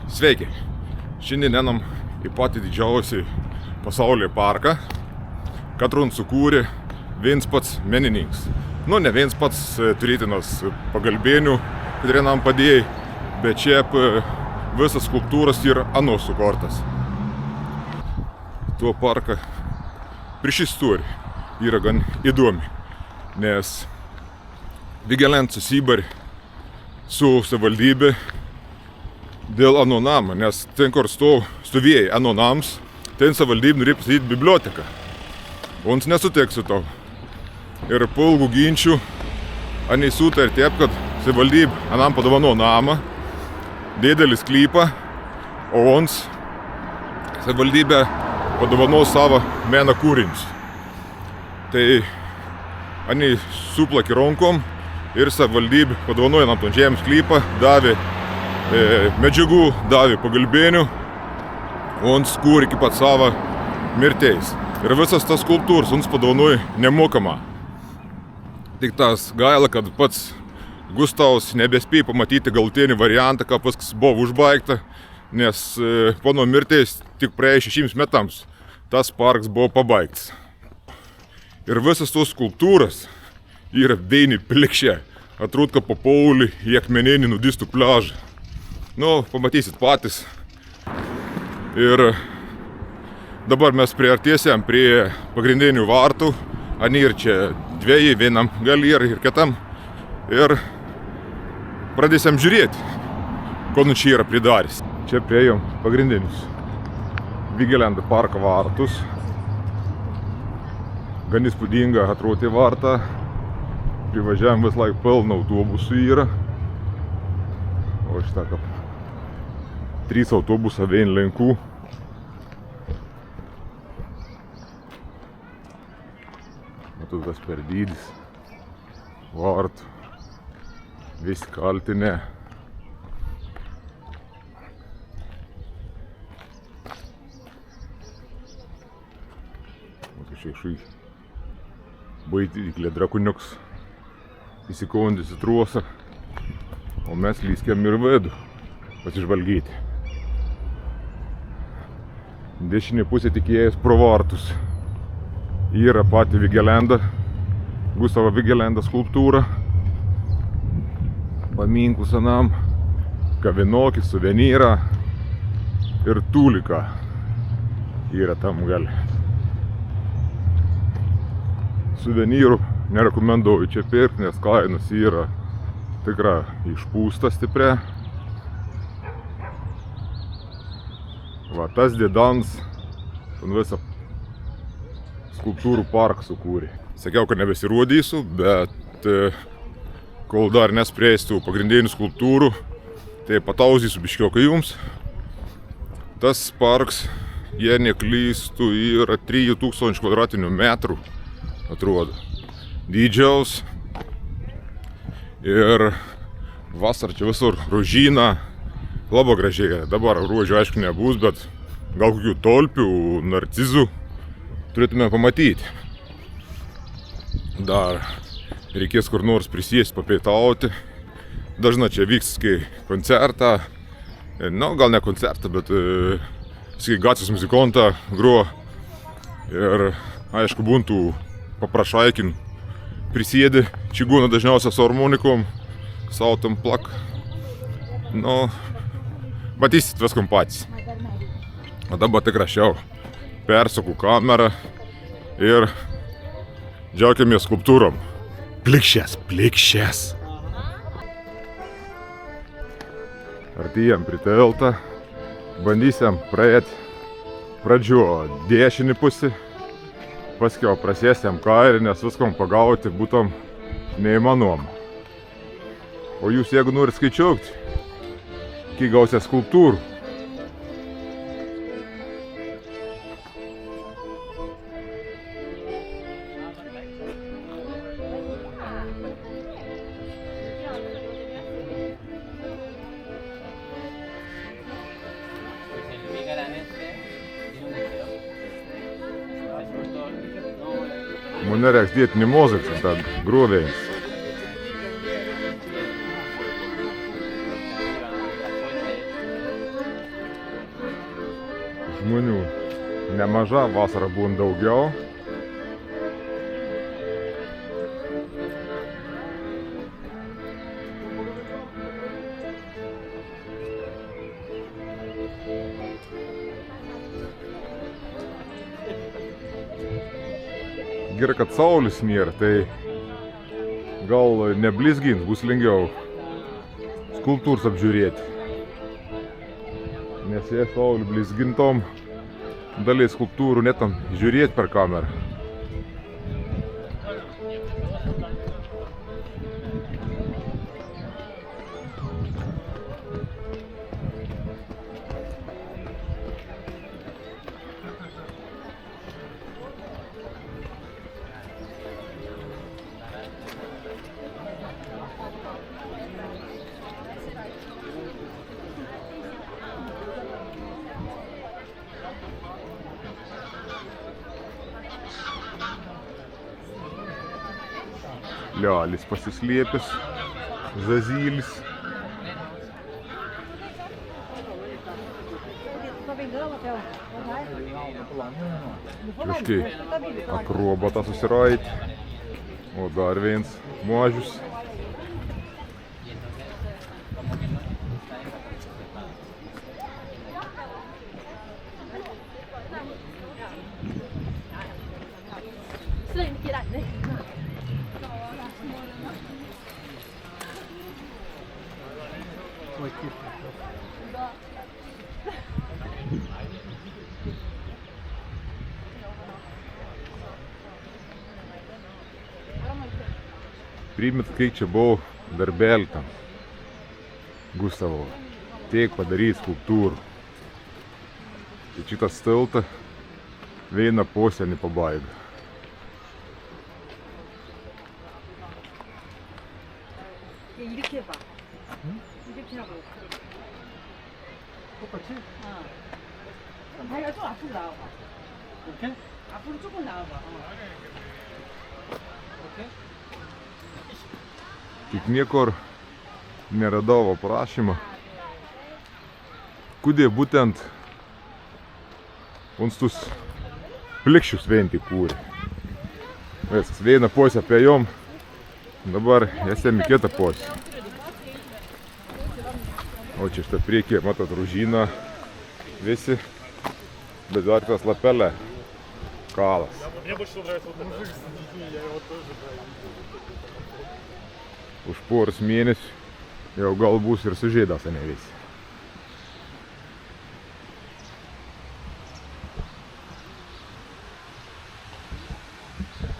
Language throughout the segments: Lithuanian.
Sveiki! Šiandien einam į patį didžiausią pasaulyje parką, katrun sukūrė viens pats menininkas. Nu, ne viens pats turėtinas pagalbėnių, kurie nam padėjai, bet šiaip visas skulptūras yra ano sukurtas. Tuo parką priešistorija yra gan įdomi, nes Vigeland susibarė su savivaldybė dėl ano namą, nes ten, kur stovėjai ano nams, ten savivaldybė norėjo pastatyti biblioteką. Ons nesutiks su to. Ir po ilgų ginčių anei sutarė taip, kad savivaldybė anam padovano namą, didelį sklypą, o ons savivaldybė padovano savo meno kūrinius. Tai anei suplakė rankom ir savivaldybė padovanojo nam ton žemės sklypą, davė medžiagų, davė pagalbėnių, ons kūrė iki pat savo mirteis. Ir visas tas skulptūras ons padovanojo nemokamą. Tik tas gaila, kad pats Gustavas nebespėjo pamatyti galutinį variantą, ką viskas buvo užbaigta, nes po nuo mirties tik praėjus 6 metams tas parkas buvo pabaigtas. Ir visas tos skulptūras yra vieni plikščiai, atrodo, kad papaulį į akmeninį nudistų pliažą. Nu, pamatysit patys. Ir dabar mes priartėsim prie pagrindinių vartų. Ani ir čia dviejai, vienam gali ir kitam. Ir pradėsim žiūrėti, ko nu čia yra pridaręs. Čia priėjom pagrindinius Vigelando parko vartus. Gan įspūdinga atrodo varta. Privažiavam vis laik pilna autobusų yra. O šitą kaip 3 autobusą vien lenkų. Matot, tas per dydis vartų. Visi kaltinė. Matot, šiai baidyti drakuniuks įsikondys į truosą. O mes lyskiam ir vedu pasižvalgyti. Dešinė pusė tikėjęs pro vartus. Yra pati Vigelanda, Gustavo Vigelanda skulptūra. Paminklus anam, kavinokį, suvenyrą ir tūliką yra tam gali. Suvenyrų nerekomenduoju čia pirkti, nes kainos yra tikra išpūsta stipria. Va, tas dėdans visą skulptūrų parką sukūrė. Sakiau, kad nebesirodysiu, bet kol dar nespręstų pagrindinių skulptūrų, tai patauzysiu biškiokai jums. Tas parks, jei neklystų, yra 3000 kvadratinių metrų, atrodo, dydžiaus. Ir vasarą čia visur rožyna. Labai gražiai. Dabar ruožių aišku nebus, bet gal kokių tolpių, narcizų turėtume pamatyti. Dar reikės kur nors prisėsti, papietauti. Dažnai čia vyks koncertą. Nu, gal ne koncertą, bet gatvės muzikontą gro. Ir aišku, būntų paprašaikin prisėdi. Čigūna dažniausia su harmonikom, savo tam plak. Nu, matysit viskom patys. O dabar tik rašiau. Persuku kamerą ir džiaugiamės skulptūrom. Plikščias, plikščias. Artėjam prie tiltą. Bandysim praėti pradžiu dešinį pusį. Paskiau prasėsim kairį, nes viskom pagauti būtum neįmanoma. O jūs jeigu norit skaičiuoti, kiek gausia skulptūrų. Man nereiks dietinį muziką, tad grūvėjams. Žmonių nemaža, vasarą būna daugiau. Gerai, kad saulis nėra, tai gal neblizgins, bus lengviau skulptūras apžiūrėti. Nes jei saulį blizgintom, dalis skulptūrų netam žiūrėti per kamerą. Leolis pasislėpęs, Zazylis. Kažkai akrobatą susiraiti, o dar viens mažius. Primit, kai čia buvau darbelį tam. Gustavo, teik padaryti skulptūrų. Tai šitas tiltą vieną posėnį pabaiga. 이렇게 봐. 이렇게 하고. 똑같이? 다리가 좀 앞으로 나와봐. 이렇게? 앞으로 조금 나와봐. 이렇게? Tik niekur neradau aprašymą, kodėl būtent unstus plikščius venti kūrė. Viskas, vieną posę apėjom, dabar esame kitą posę. O čia šitą priekį, matot, ružyną visi, bet dar tas lapelė kalas. Мне больше нравится вот это. Я его тоже нравится. Už poros mėnesių jau gal bus ir sužeidas, ne visi.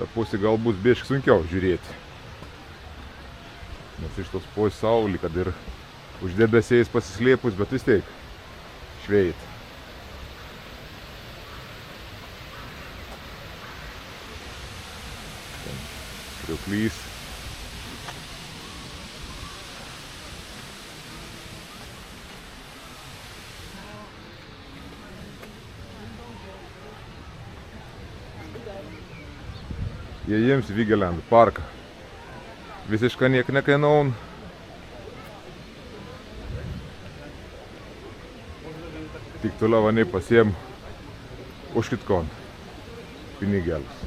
Ta pusė gal bus biškai sunkiau žiūrėti. Nes iš tos pusės saulį, kad ir už debesiais pasislėpus, bet vis tiek šveit. Kriuklys. Įėjams į Vigeland parką. Visiškai niek nekainaun. Tik toliau vanai pasiem už kitkon pinigėlius.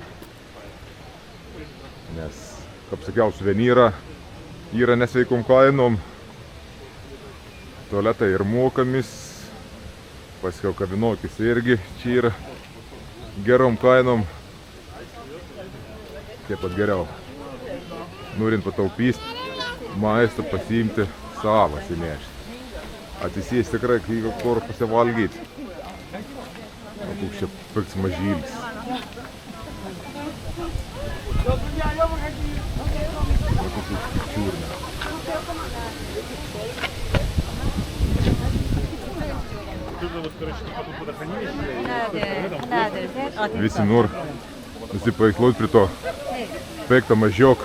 Nes, kaip sakiau, suvenyrą yra nesveikom kainom. Tualetai ir mokamis. Paskiau kavinokis irgi čia yra gerom kainom. Taip pat geriau. Norint pataupyti, maistą pasiimti savą sinešti. Atsisės tikrai kai kur pasivalgyti. O koks čia piks mažylis. O koks čiurna. Visi nori nusipaveiksluoti prie to pekto mažiok.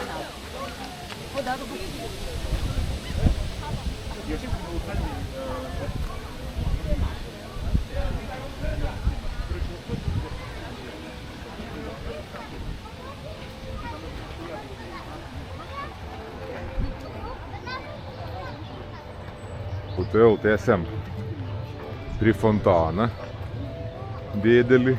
Hotel TSM prie fontana. didelį.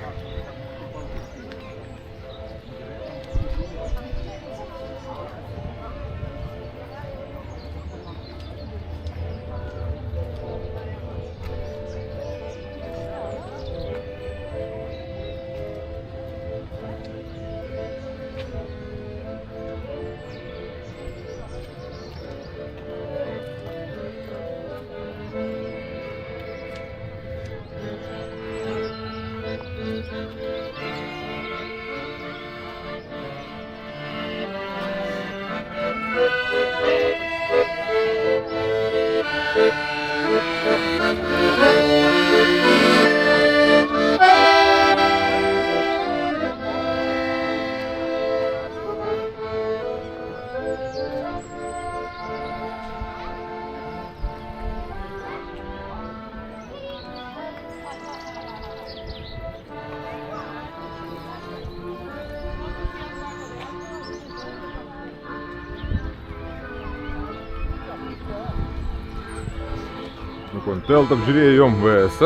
Nu, konteltą apžiūrėjom VS.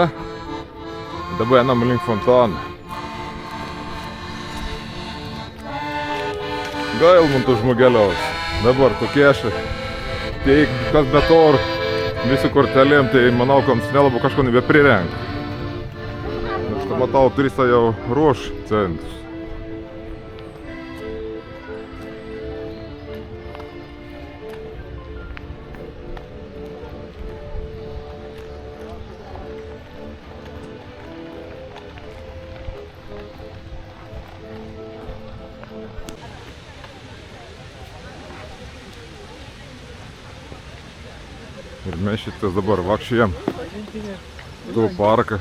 Dabar einam link fontaną. Gail man to žmogeliaus. Dabar tokie aš teik, kas be to visi kortelėm, tai manau, kad nelabai kažko nebeprirenk. Nes tu matau, turistą jau ruoš centus. Ir mes šitas dabar vaikščiojam tų parką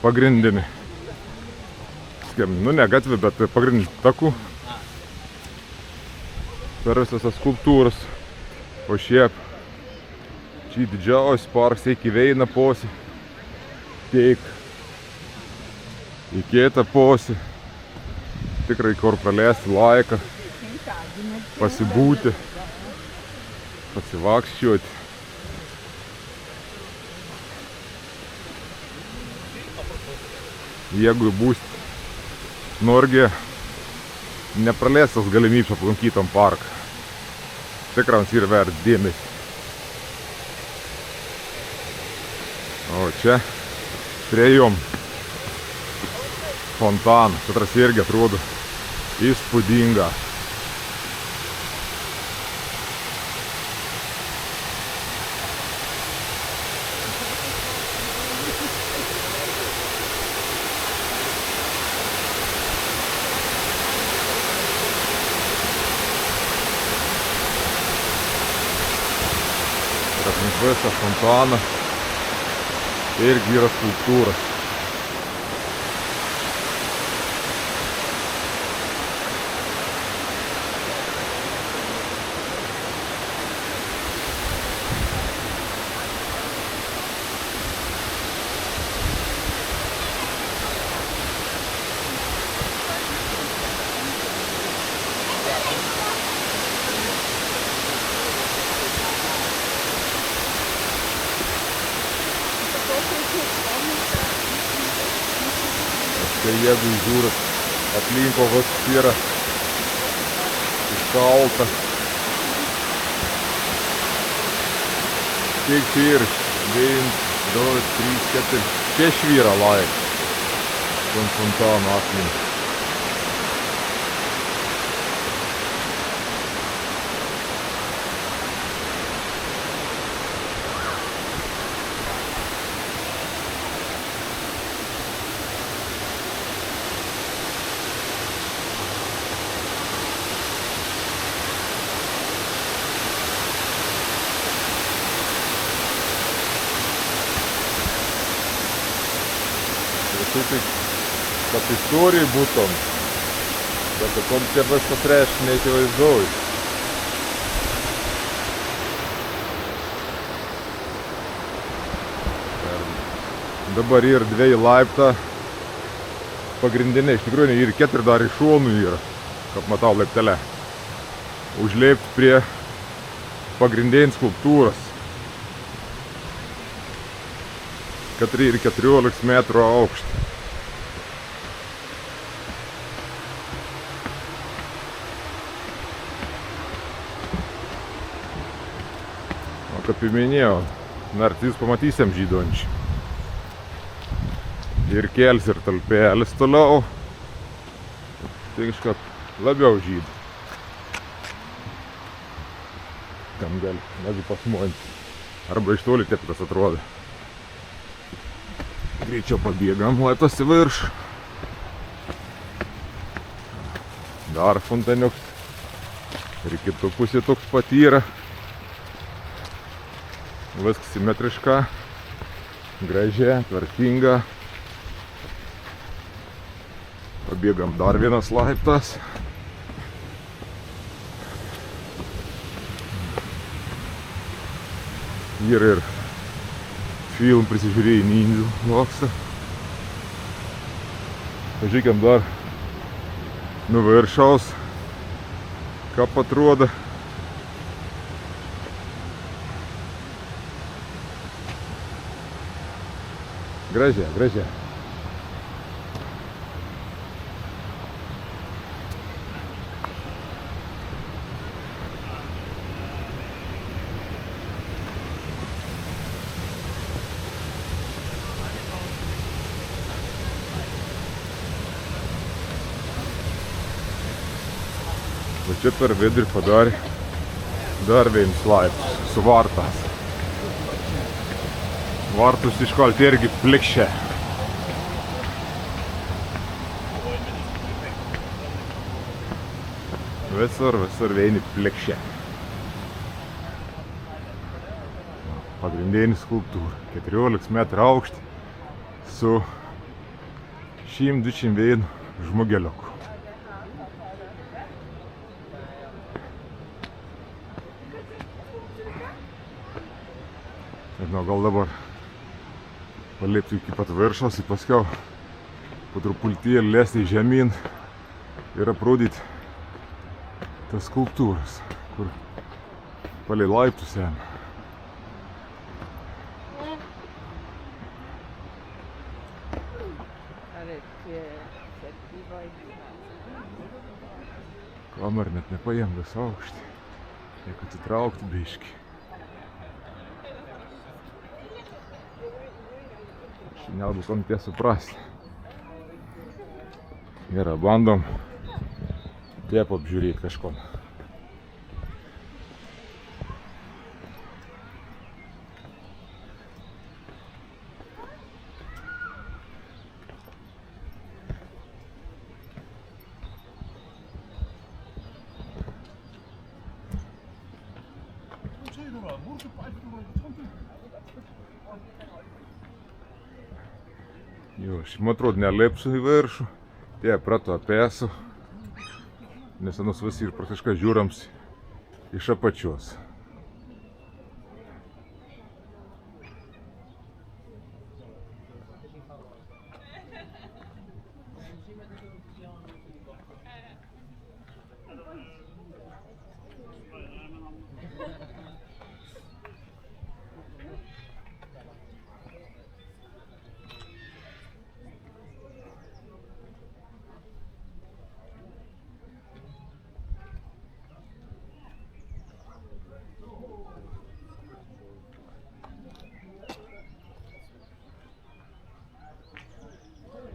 pagrindinį. Nu ne gatvė, bet pagrindinį takų. Per visas skulptūras. O šiaip čia didžiausias parkas, iki veina posi. Teik. Įkėta posi. Tikrai kur praleisti laiką. Pasibūti. Pasivakščioti. Jeigu būsit Norge, nepraleistas galimybės aplankyti tam parką. Tikrams yra vertas dėmesį. O čia priėjom fontaną, katras irgi atrodo įspūdinga. Aplink visą fontaną irgi yra skulptūros. Tai jeigu žiūrit, aplinko vis yra iškalta. Kiek čia ir 1, 2, 3, 4, 6 yra laik. Fontano aplink. Tik, kad istorijai būtum, bet kom čia viskas reiškia neįsivaizduoju. Dabar yra 2 laiptą pagrindiniai, iš tikrųjų ir 4 dar iš šonų yra, kaip matau laiptelę. Užleipti prie pagrindinės skulptūros. 4 ir 14 metrų aukštį. O kaip jau minėjau, nartys pamatysim žyduončių. Ir kels ir talpelis toliau. Tai kažkaip labiau žydu. Kam gali, negu pas monti. Arba iš toli taip tas atrodo. Greičiau pabėgam laiptas į viršų. Dar fontaniuks. Ir kitų pusė toks pat yra. Viskas simetriška. Gražia, tvarkinga. Pabėgam dar vienas laiptas. Yra ir film prisižiūrėjai Nindių loksą. Pažiūrėkime dar nuo viršaus, kaip atrodo. Gražia, gražia. O čia per vidurį padarė dar vienus laiptus su vartas. Vartus iškalti irgi plikščią. Visur vieni plikščią. Pagrindinė skulptūra. 14 metrų aukštį su 121 žmogeliuku. Nežinau, gal dabar palipti iki pat viršaus ir paskiau po truputėlį lesti žemyn ir aprodyti tas skulptūras, kur palei laiptus eina. Kamera net nepaėmdas aukštį, reikia atsitraukti biškį. Nelabai kam tie suprasti. Gerai, bandom taip apžiūrėti kažko. Jo, šim atrodo nelipsiu į viršų, tie prato apėsiu, nes anus visi ir praktiškai žiūrams iš apačios.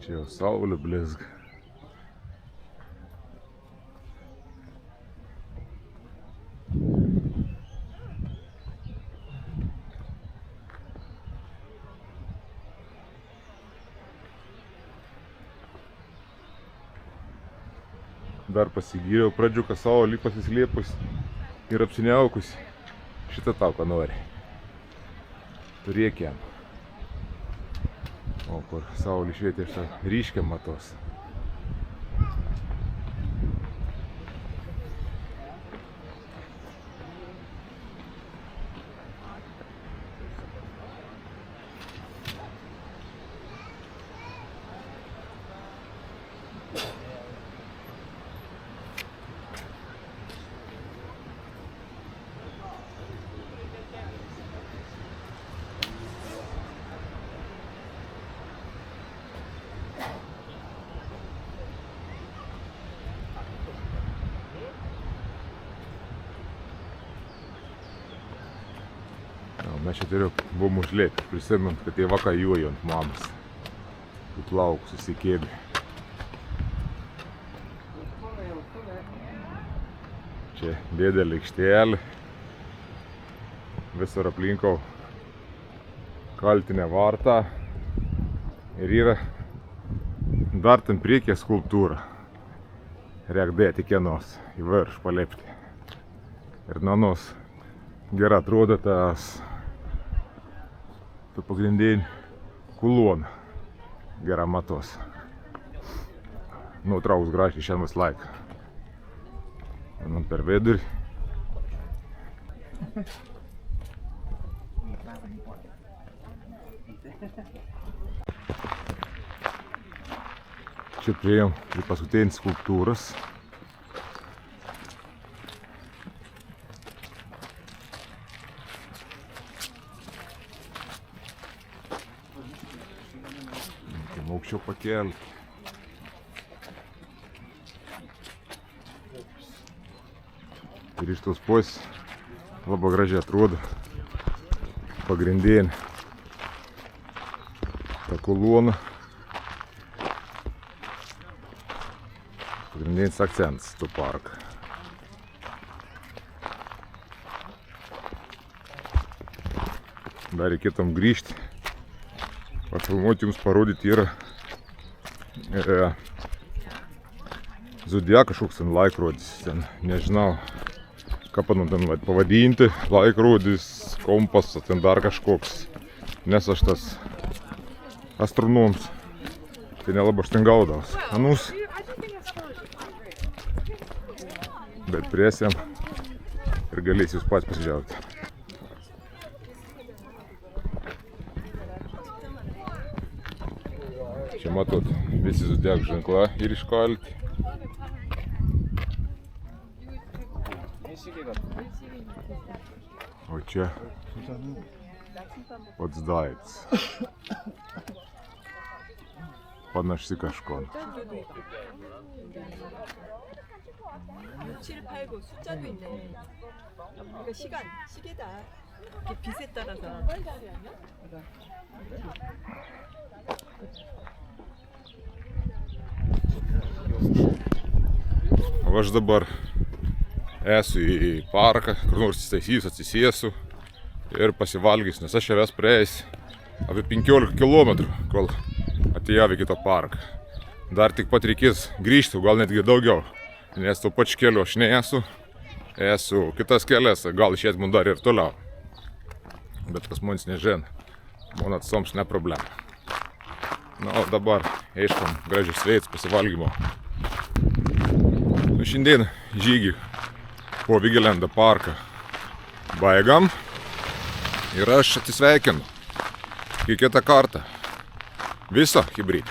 Čia jau saulė blizga. Dar pasigyriau pradžiuką saulį pasislėpus ir apsiniaukus. Šitą tau ką nori. Turėk jam. O kur saulė švietė, aš tą ryškę matos. Mes čia turiu buvom užlėpti, prisimint, kad jie vakar juojo ant mamos. Į plaukus susikėbė. Čia didelė aikštelė. Visur aplinkau kaltinę vartą. Ir yra dar ten priekyje skulptūra. Reik dėti kienos į virš palepti. Ir nanos gera atrodo tas pagrindinį kuloną. Gera matos. Nutrauks gražiai šiandien vis laiką. Man per vidurį. Čia priėjom prie paskutinės skulptūros. Aukščiau pakelti. Ir iš tos pusės labai gražiai atrodo pagrindinė ta kolona. Pagrindinis akcentas to parko. Dar reikėtum grįžti. Pafilmuoti jums parodyti yra Zodiac kažkoks ten laikrodis. Ten nežinau, ką ten pavadinti. Laikrodis, kompasas, ten dar kažkoks. Nes aš tas astronoms. Tai nelabai aš ten gaudavos. Anus. Bet priesėm ir galės jūs pats pasidžiaugti. Čia matot visi Zodiac ženklą ir iškalti. O čia pats daiktas. Panaši kažko. 7, 8, 9 숫자도 있네. 이거 시계다. 이렇게 빛에 따라서. O aš dabar esu į parką, kur nors įsitaisys, atsisėsiu ir pasivalgysiu, nes aš čia esu praėjęs apie 15 km, kol atėjau į kitą parką. Dar tik pat reikės grįžti, gal netgi daugiau, nes to pačiu keliu aš nesu, esu kitas kelias, gal išėt man dar ir toliau. Bet pas manis nežino, man atsoms ne problema. Na, o dabar eiškom gražius veids pasivalgymo. Šiandien žygį po Vigelendo parką baigam ir aš atsisveikinu. Iki kitą kartą. Viso, chebrytė.